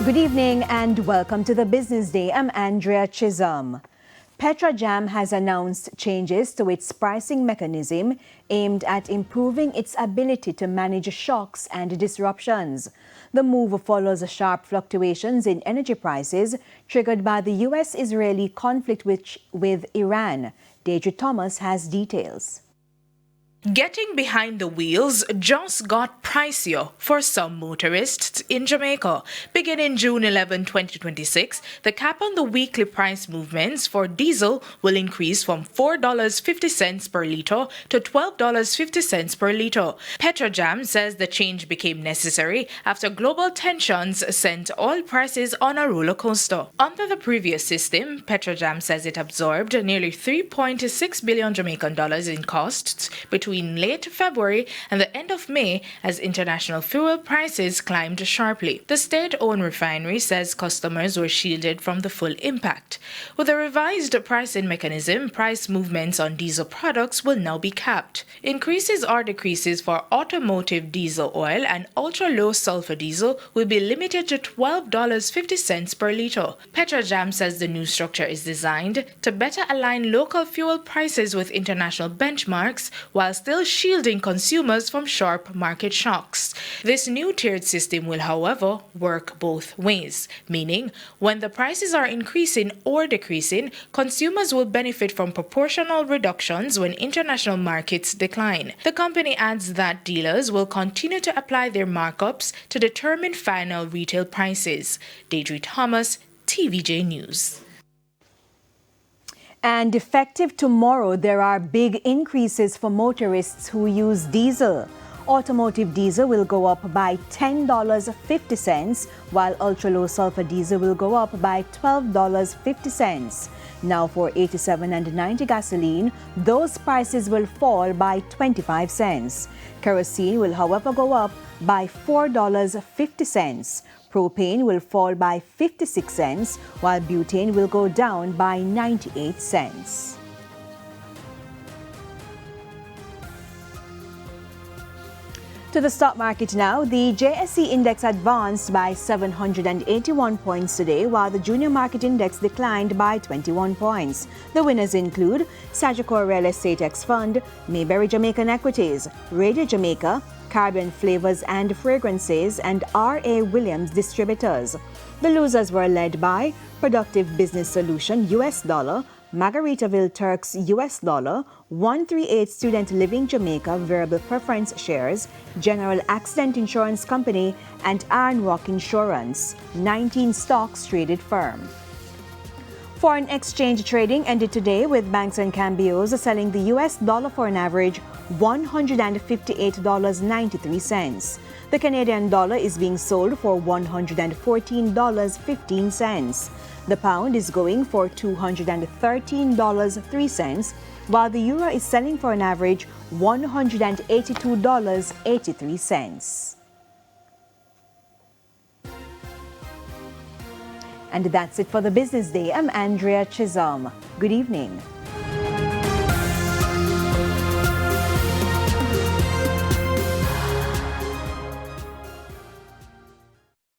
Good evening and welcome to the Business Day. I'm Andrea Chisholm. Petrojam has announced changes to its pricing mechanism aimed at improving its ability to manage shocks and disruptions. The move follows sharp fluctuations in energy prices triggered by the U.S.-Israeli conflict with Iran. Deidre Thomas has details. Getting behind the wheels just got pricier for some motorists in Jamaica. Beginning June 11, 2026, the cap on the weekly price movements for diesel will increase from $4.50 per litre to $12.50 per litre. Petrojam says the change became necessary after global tensions sent oil prices on a roller coaster. Under the previous system, Petrojam says it absorbed nearly $3.6 billion Jamaican dollars in costs between late February and the end of May as international fuel prices climbed sharply. The state-owned refinery says customers were shielded from the full impact. With a revised pricing mechanism, price movements on diesel products will now be capped. Increases or decreases for automotive diesel oil and ultra-low sulphur diesel will be limited to $12.50 per litre. Petrojam says the new structure is designed to better align local fuel prices with international benchmarks while still shielding consumers from sharp market shocks. This new tiered system will, however, work both ways, meaning when the prices are increasing or decreasing, consumers will benefit from proportional reductions when international markets decline. The company adds that dealers will continue to apply their markups to determine final retail prices. Deidre Thomas, TVJ News. And effective tomorrow, there are big increases for motorists who use diesel. Automotive diesel will go up by $10.50, while ultra-low sulfur diesel will go up by $12.50. Now for 87 and 90 gasoline, those prices will fall by 25 cents. Kerosene will, however, go up by $4.50. Propane will fall by 56 cents, while butane will go down by 98 cents. To the stock market now, the JSE index advanced by 781 points today, while the junior market index declined by 21 points. The winners include Sagicor Real Estate X Fund, Mayberry Jamaican Equities, Radio Jamaica, Caribbean Flavors and Fragrances, and R.A. Williams Distributors. The losers were led by Productive Business Solution US dollar, Margaritaville Turks US dollar, 138 Student Living Jamaica Variable Preference Shares, General Accident Insurance Company, and Iron Rock Insurance. 19 stocks traded firm. Foreign exchange trading ended today with banks and cambios selling the US dollar for an average $158.93. The Canadian dollar is being sold for $114.15. The pound is going for $213.03, while the euro is selling for an average $182.83. And that's it for the Business Day. I'm Andrea Chisholm. Good evening.